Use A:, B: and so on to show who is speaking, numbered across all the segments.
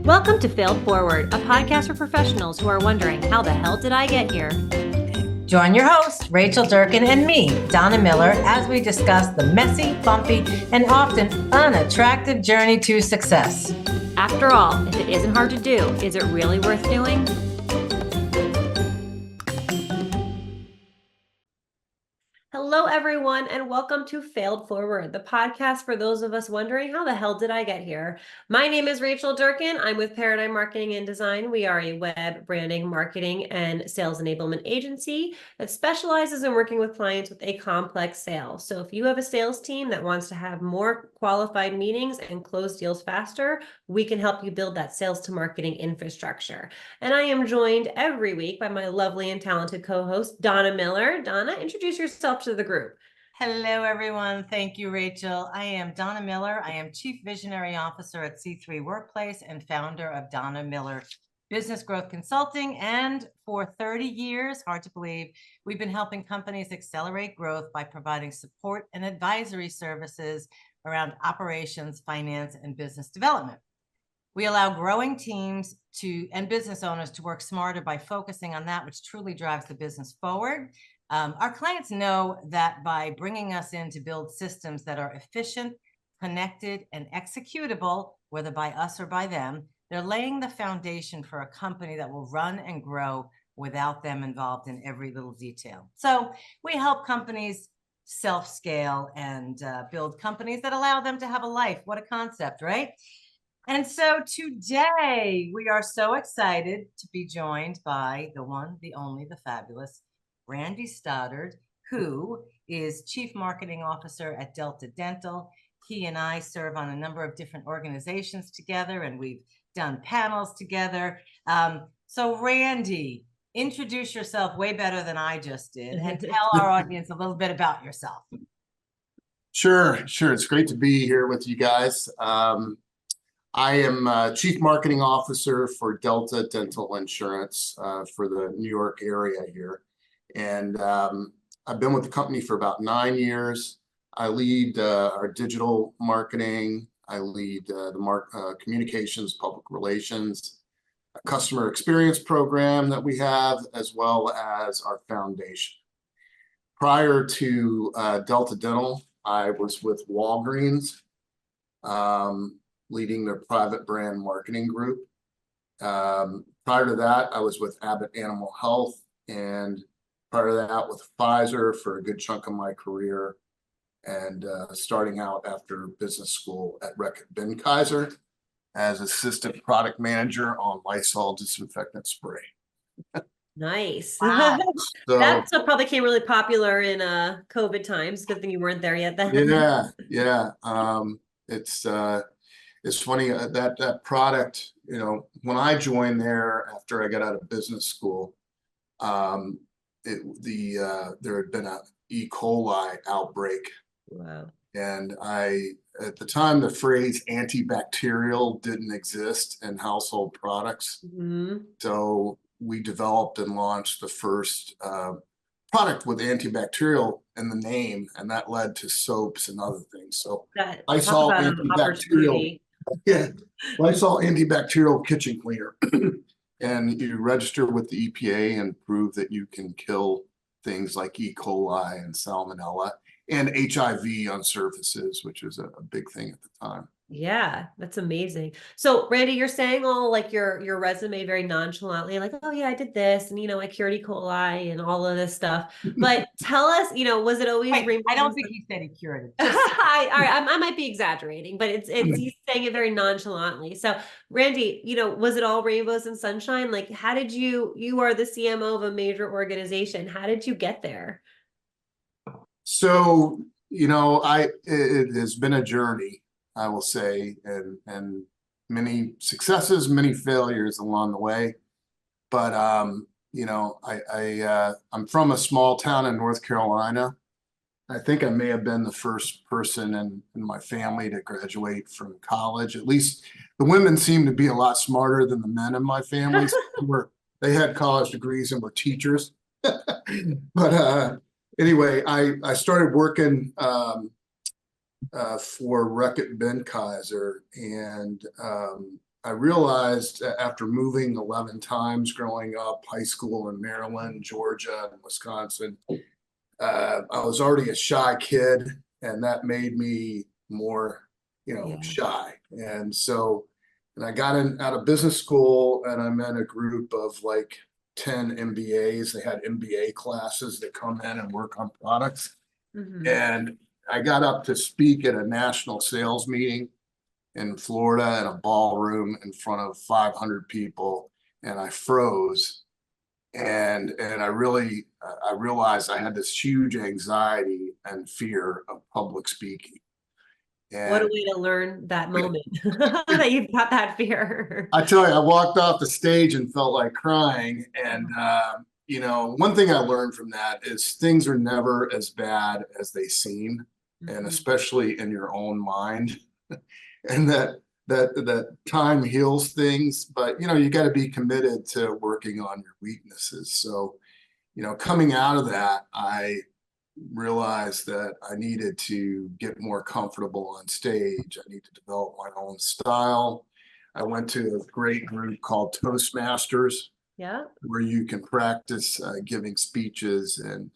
A: Welcome to Failed Forward, a podcast for professionals who are wondering, how the hell did I get here?
B: Join your host, Rachel Durkin, and me, Donna Miller, as we discuss the messy, bumpy, and often unattractive journey to success.
A: After all, if it isn't hard to do, is it really worth doing? Hello, everyone, and welcome to Failed Forward, the podcast for those of us wondering, how the hell did I get here? My name is Rachel Durkin. I'm with Paradigm Marketing and Design. We are a web branding, marketing, and sales enablement agency that specializes in working with clients with a complex sale. So if you have a sales team that wants to have more qualified meetings and close deals faster, we can help you build that sales to marketing infrastructure. And I am joined every week by my lovely and talented co-host, Donna Miller. Donna, introduce yourself to the group.
B: Hello, everyone. Thank you, Rachel. I am Donna Miller. I am Chief Visionary Officer at C3 Workplace and founder of Donna Miller Business Growth Consulting. And for 30 years, hard to believe, we've been helping companies accelerate growth by providing support and advisory services around operations, finance, and business development. We allow growing teams and business owners to work smarter by focusing on that which truly drives the business forward. Our clients know that by bringing us in to build systems that are efficient, connected, and executable, whether by us or by them, they're laying the foundation for a company that will run and grow without them involved in every little detail. So we help companies self-scale and build companies that allow them to have a life. What a concept, right? And so today we are so excited to be joined by the one, the only, the fabulous Randy Stodard, who is Chief Marketing Officer at Delta Dental. He and I serve on a number of different organizations together, and we've done panels together. So Randy, introduce yourself way better than I just did, and tell our audience a little bit about yourself.
C: Sure. It's great to be here with you guys. I am Chief Marketing Officer for Delta Dental Insurance for the New York area here. And I've been with the company for about 9 years. I lead our digital marketing. I lead the communications, public relations, a customer experience program that we have, as well as our foundation. Prior to Delta Dental, I was with Walgreens, leading their private brand marketing group. Prior to that, I was with Abbott Animal Health, and prior to that with Pfizer for a good chunk of my career, and starting out after business school at Reckitt Benckiser as assistant product manager on Lysol disinfectant spray.
A: Nice.
B: Wow.
C: So,
A: that stuff probably became really popular in COVID times. Good thing you weren't there yet then.
C: Yeah. It's funny that product, when I joined there after I got out of business school, there had been an E. coli outbreak.
A: Wow.
C: And at the time, the phrase antibacterial didn't exist in household products.
A: Mm-hmm. So
C: we developed and launched the first product with antibacterial in the name, and that led to soaps and other things. So Lysol antibacterial, Lysol antibacterial kitchen cleaner. And you register with the EPA and prove that you can kill things like E. coli and salmonella and HIV on surfaces, which was a big thing at the time.
A: Yeah, that's amazing. So Randy, you're saying all like your resume very nonchalantly, like, oh yeah, I did this, and I cured E. coli and all of this stuff. But tell us, was it always
B: Wait, I don't think he said he cured it.
A: I might be exaggerating, but it's he's saying it very nonchalantly. So Randy, was it all rainbows and sunshine? Like, how did you are the CMO of a major organization. How did you get there?
C: So, it has been a journey, I will say, and many successes, many failures along the way. But I'm from a small town in North Carolina. I think I may have been the first person in my family to graduate from college. At least the women seem to be a lot smarter than the men in my family. They had college degrees and were teachers. But anyway, I started working for Reckitt Benckiser, and I realized after moving 11 times growing up, high school in Maryland, Georgia, and Wisconsin, I was already a shy kid, and that made me more,
A: Yeah.
C: shy. And so, and I got out of business school, and I'm in a group of like 10 MBAs. They had MBA classes that come in and work on products.
A: Mhm.
C: And I got up to speak at a national sales meeting in Florida in a ballroom in front of 500 people, and I froze. And I realized I had this huge anxiety and fear of public speaking.
A: What a
C: And
A: way to learn that moment that you've got that fear.
C: I tell you, I walked off the stage and felt like crying. And one thing I learned from that is things are never as bad as they seem, and
A: Mhm.
C: especially in your own mind. And that time heals things, but you got to be committed to working on your weaknesses. So, coming out of that, I realized that I needed to get more comfortable on stage. I need to develop my own style. I went to a great group called Toastmasters,
A: Yeah.
C: where you can practice giving speeches, and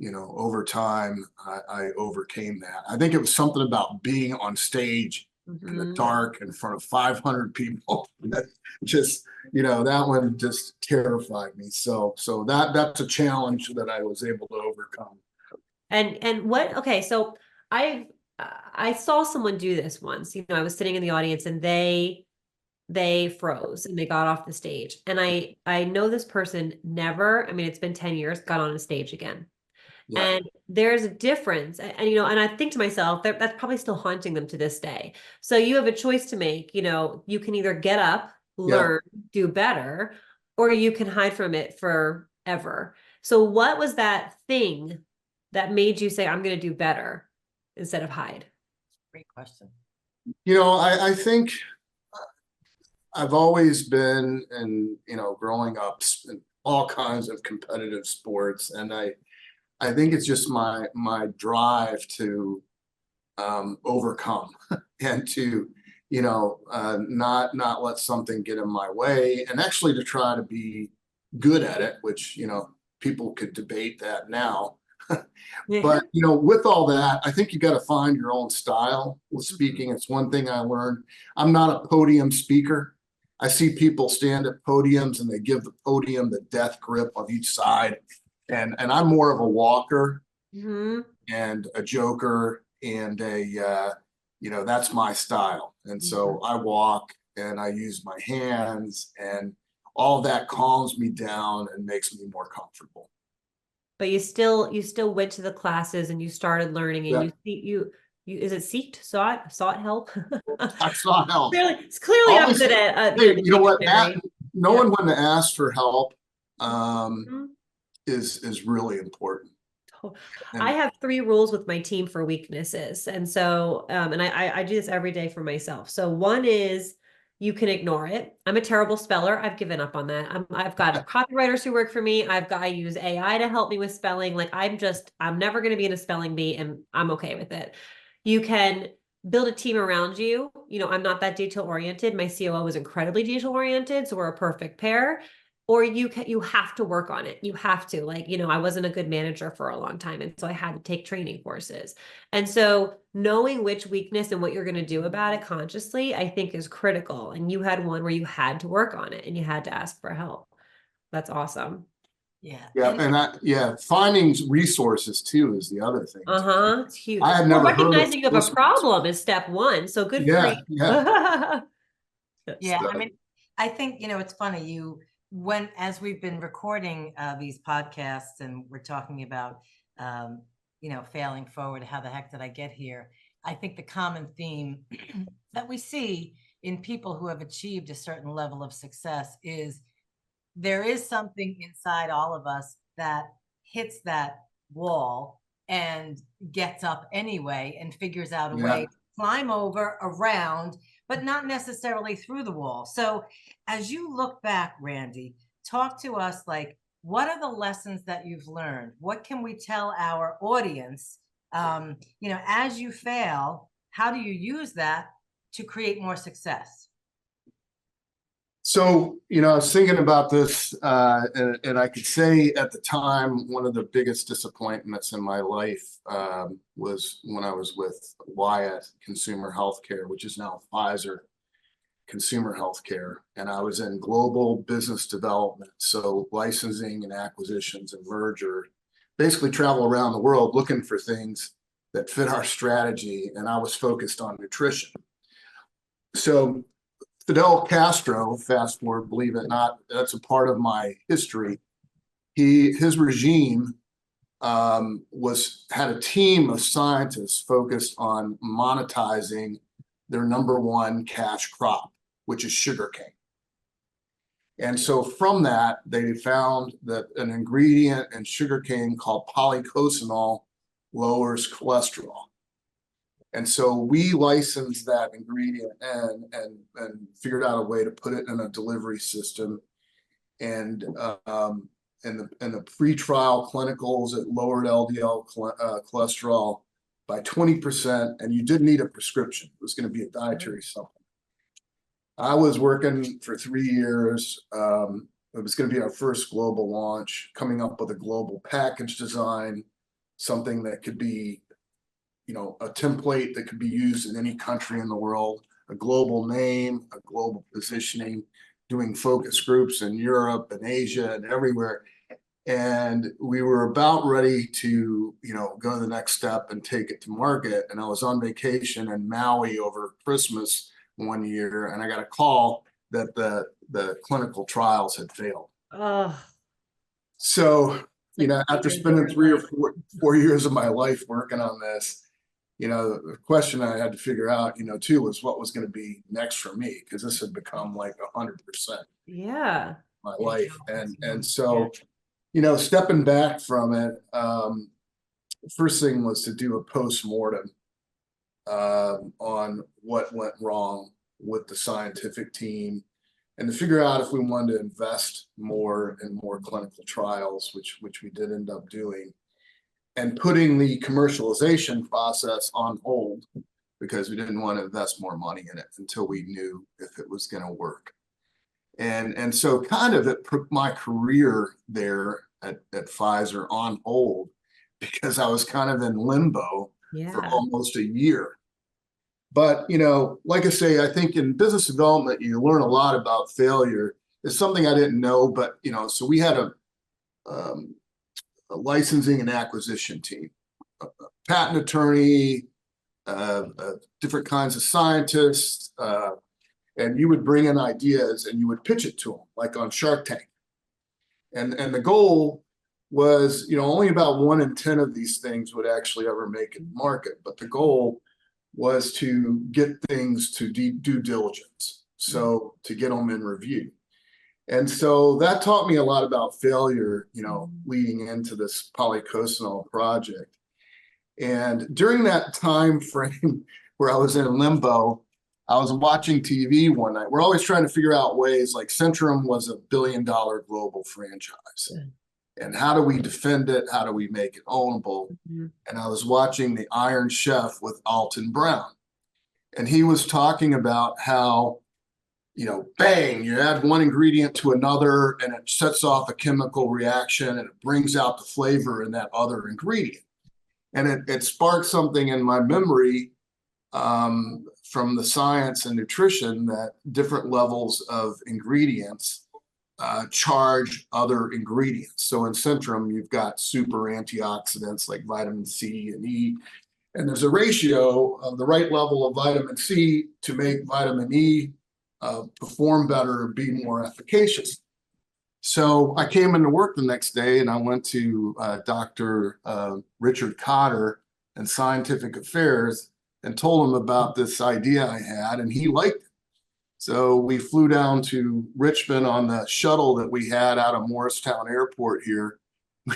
C: over time I overcame that. I think it was something about being on stage in the
A: Mhm.
C: dark in front of 500 people that just that one just terrified me. So that's a challenge that I was able to overcome.
A: And what, okay, so I saw someone do this once. I was sitting in the audience and they froze and they got off the stage. And I know this person never, I mean, it's been 10 years, got on a stage again.
C: Yeah.
A: And there's a difference. And I think to myself that that's probably still haunting them to this day. So you have a choice to make. You can either get up,
C: Yeah.
A: learn, do better, or you can hide from it forever. So what was that thing that made you say, I'm going to do better instead of hide?
B: Great question.
C: I think I've always been growing up in all kinds of competitive sports, and I think it's just my drive to overcome and to not let something get in my way, and actually to try to be good at it, which people could debate that now. But with all that, I think you got to find your own style with speaking. It's one thing I learned. I'm not a podium speaker. I see people stand at podiums and they give the podium the death grip on each side, and I'm more of a walker
A: Mhm.
C: and a joker, and that's my style. And so I walk and I use my hands, and all that calms me down and makes me more comfortable.
A: But you still went to the classes and you started learning and
C: Yeah.
A: you is it sought help?
C: I saw help.
A: It's clearly I'm
C: Always,
A: good at
C: hey,
A: the
C: you know what?
A: dictionary.
C: Knowing when to ask for help
A: Mhm.
C: is really important.
A: I
C: And
A: have 3 rules with my team for weaknesses. And so, and I do this every day for myself. So one is you can ignore it. I'm a terrible speller. I've given up on that. I've got copywriters who work for me. I use AI to help me with spelling. Like I'm never going to be in a spelling bee and I'm okay with it. You can build a team around you. I'm not that detail oriented. My COO was incredibly detail oriented. So we're a perfect pair. Or you have to work on it. You have to, I wasn't a good manager for a long time, and so I had to take training courses. And so knowing which weakness and what you're going to do about it consciously, I think is critical. And you had one where you had to work on it and you had to ask for help. That's awesome.
B: Yeah.
C: finding resources too is the other thing.
A: It's huge.
C: I had
A: Well,
C: never heard of
A: recognizing you have a
C: this.
A: problem is step one. So good for you.
C: Yeah.
B: Yeah,
C: So,
B: I mean, I think, it's funny, as we've been recording these podcasts and we're talking about, failing forward, how the heck did I get here? I think the common theme that we see in people who have achieved a certain level of success is there is something inside all of us that hits that wall and gets up anyway and figures out a way to climb over, around, but not necessarily through the wall. So as you look back, Randy, talk to us like, what are the lessons that you've learned? What can we tell our audience? As you fail, how do you use that to create more success?
C: So, I was thinking about this, and I could say at the time, one of the biggest disappointments in my life was when I was with Wyatt Consumer Healthcare, which is now Pfizer Consumer Healthcare. And I was in global business development, so licensing and acquisitions and merger, basically travel around the world looking for things that fit our strategy. And I was focused on nutrition. So Fidel Castro, fast forward, believe it or not, that's a part of my history. His regime had a team of scientists focused on monetizing their number one cash crop, which is sugarcane. And so from that, they found that an ingredient in sugarcane called polycosanol lowers cholesterol. And so we licensed that ingredient and figured out a way to put it in a delivery system. And in the pre-trial clinicals, it lowered LDL cholesterol by 20%, and you didn't need a prescription. It was going to be a dietary supplement. I was working for 3 years. It was going to be our first global launch, coming up with a global package design, something that could be a template that could be used in any country in the world, a global name, a global positioning, doing focus groups in Europe and Asia and everywhere. And we were about ready to, go to the next step and take it to market. And I was on vacation in Maui over Christmas one year, and I got a call that the clinical trials had failed.
A: Oh,
C: So, after spending 3 or 4 years of my life working on this, the question I had to figure out, too, was what was going to be next for me, because this had become like 100% my life. And so, stepping back from it, first thing was to do a post-mortem on what went wrong with the scientific team, and to figure out if we wanted to invest more in more clinical trials, which we did end up doing, and putting the commercialization process on hold because we didn't want to invest more money in it until we knew if it was going to work. And so kind of it put my career there at Pfizer on hold because I was kind of in limbo for almost a year. But, like I say, I think in business development, you learn a lot about failure. It's something I didn't know, but, so we had a licensing and acquisition team, a patent attorney, different kinds of scientists, and you would bring in ideas and you would pitch it to them, like on Shark Tank. And the goal was, only about 1 in 10 of these things would actually ever make it to market. But the goal was to get things to due diligence, so to get them in review. And so that taught me a lot about failure, leading into this polycosanol project. And during that time frame where I was in limbo, I was watching TV one night. We're always trying to figure out ways, like Centrum was $1 billion global franchise. And how do we defend it? How do we make it ownable? And I was watching the Iron Chef with Alton Brown. And he was talking about how, bang, you add one ingredient to another and it sets off a chemical reaction and it brings out the flavor in that other ingredient. And it sparked something in my memory from the science and nutrition that different levels of ingredients charge other ingredients. So in Centrum, you've got super antioxidants like vitamin C and E, and there's a ratio of the right level of vitamin C to make vitamin E perform better, be more efficacious. So I came into work the next day and I went to Dr. Richard Cotter in Scientific Affairs and told him about this idea I had, and he liked it. So we flew down to Richmond on the shuttle that we had out of Morristown Airport here.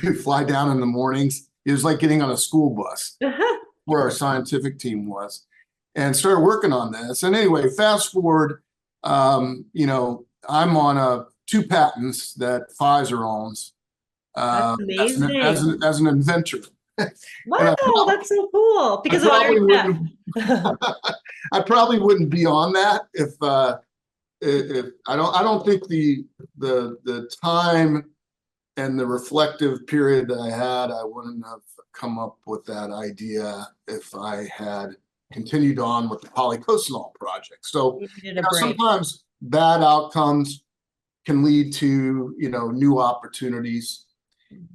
C: We fly down in the mornings. It was like getting on a school bus where our scientific team was, and started working on this. And anyway, fast forward, I'm on 2 patents that Pfizer owns
A: That's amazing.
C: as an inventor.
A: Wow, that's so cool. Because of Iron Chef.
C: I probably wouldn't be on that if I don't think the time and the reflective period that I had, I wouldn't have come up with that idea if I had continued on with the polycosanol project. So
A: You needed a break.
C: sometimes bad outcomes can lead to, new opportunities,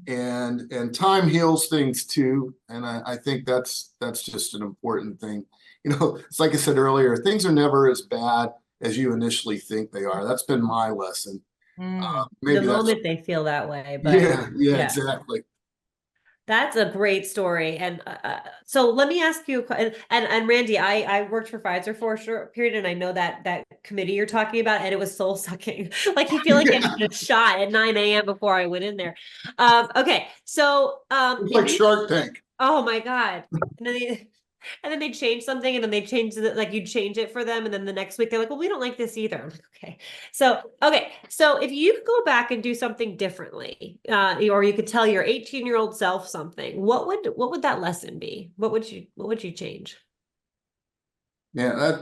C: and time heals things too. And I think that's just an important thing. It's like I said earlier, things are never as bad as you initially think they are. That's been my lesson.
B: Mm.
A: The
C: Maybe that's,
A: moment they feel that way, but
C: yeah, exactly.
A: that's a great story. And so let me ask you, and Randy, I worked for Pfizer for a short period, and I know that committee you're talking about, and it was soul sucking. Like you feel like I
C: Yeah.
A: needed a shot at 9 a.m. before I went in there. Okay, so
C: It's
A: if
C: like
A: you,
C: Shark Tank.
A: oh my God, and then they change something, and then they change it, like you change it for them, and then the next week they're like, well, we don't like this either. I'm like, okay, so if you could go back and do something differently, or you could tell your 18-year-old self something, what would that lesson be? What would you change?
C: Yeah,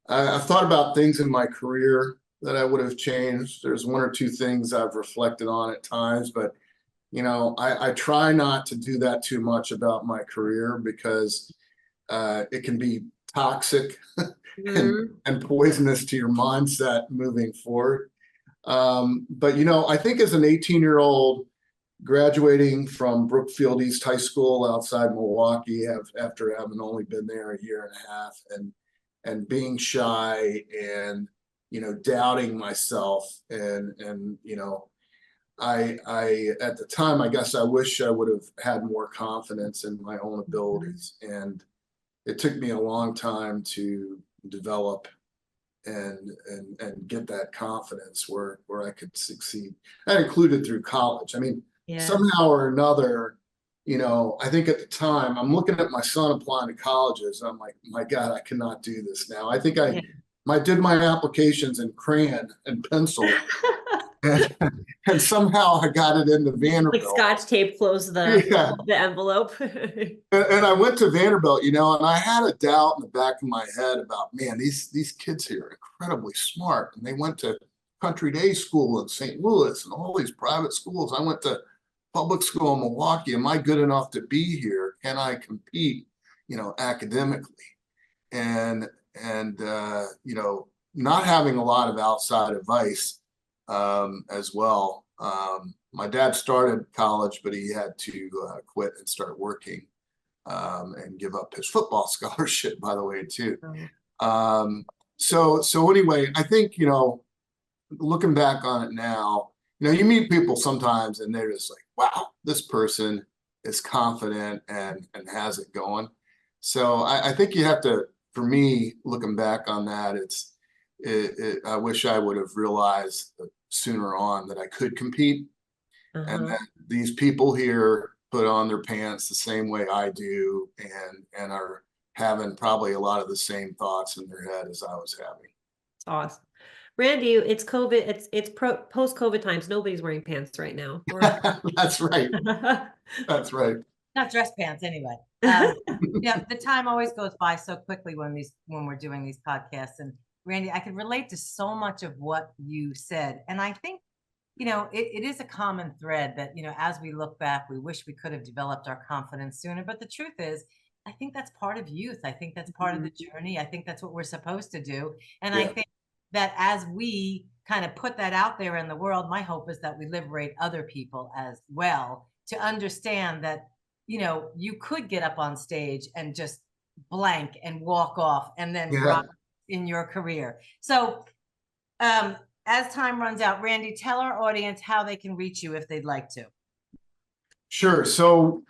C: I've thought about things in my career that I would have changed. There's one or two things I've reflected on at times, but I try not to do that too much about my career because it can be toxic and
A: Mhm.
C: poisonous to your mindset moving forward. But I think as an 18-year-old graduating from Brookfield East High School outside Milwaukee, after having only been there a year and a half, and being shy and doubting myself, and I at the time, I guess I wish I would have had more confidence in my own abilities, and it took me a long time to develop and get that confidence where I could succeed. That included through college. I mean,
A: Yeah.
C: somehow or another, I think at the time I'm looking at my son applying to colleges, and I'm like, my God, I cannot do this now. I think
A: Yeah.
C: I did my applications in crayon and pencil, and, and somehow I got it into
A: Like
C: Vanderbilt.
A: Scotch tape close
C: Yeah.
A: the envelope.
C: And I went to Vanderbilt, and I had a doubt in the back of my head about, man, these kids here are incredibly smart, and they went to country day school in St. Louis and all these private schools. I went to public school in Milwaukee. Am I good enough to be here? Can I compete, academically? And not having a lot of outside advice, as well. My dad started college, but he had to quit and start working, and give up his football scholarship, by the way, too. So anyway, I think, looking back on it now, you meet people sometimes and they're just like, wow, this person is confident and has it going. So I think you have to, for me, looking back on that, I wish I would have realized sooner on that I could compete, and
A: Uh-huh.
C: that these people here put on their pants the same way I do, and are having probably a lot of the same thoughts in their head as I was having.
A: It's awesome. Randy, it's COVID. It's post-COVID times. Nobody's wearing pants right now.
C: That's right. That's right.
B: Not dress pants anyway. Yeah, the time always goes by so quickly when we're doing these podcasts. And Randy, I can relate to so much of what you said. And I think, it is a common thread that, as we look back, we wish we could have developed our confidence sooner. But the truth is, I think that's part of youth. I think that's part of the journey. I think that's what we're supposed to do. And I
C: Yeah.
B: think that as we kind of put that out there in the world, my hope is that we liberate other people as well to understand that, you could get up on stage and just blank and walk off and then
C: Yeah.
B: rock in your career. So, as time runs out, Randy, tell our audience how they can reach you if they'd like to.
C: Sure. So,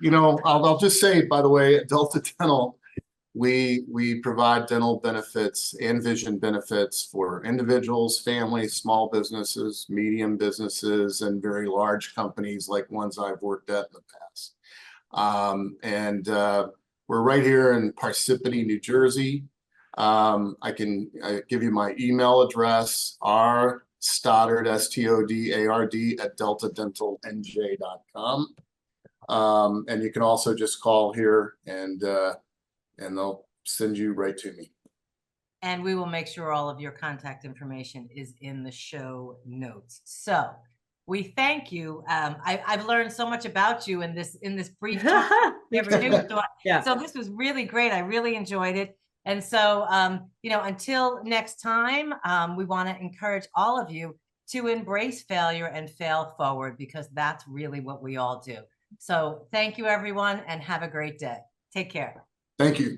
C: I'll just say, by the way, at Delta Dental, we provide dental benefits and vision benefits for individuals, families, small businesses, medium businesses, and very large companies like ones I've worked at in the past. And we're right here in Parsippany, New Jersey. I can give you my email address, rstodard, STODARD, at deltadentalnj.com. And you can also just call here, and they'll send you right to me.
B: And we will make sure all of your contact information is in the show notes. So we thank you. I've learned so much about you in this brief time. Never knew.
A: Yeah.
B: So this was really great. I really enjoyed it. And so, until next time, we want to encourage all of you to embrace failure and fail forward, because that's really what we all do. So thank you, everyone, and have a great day. Take care.
C: Thank you.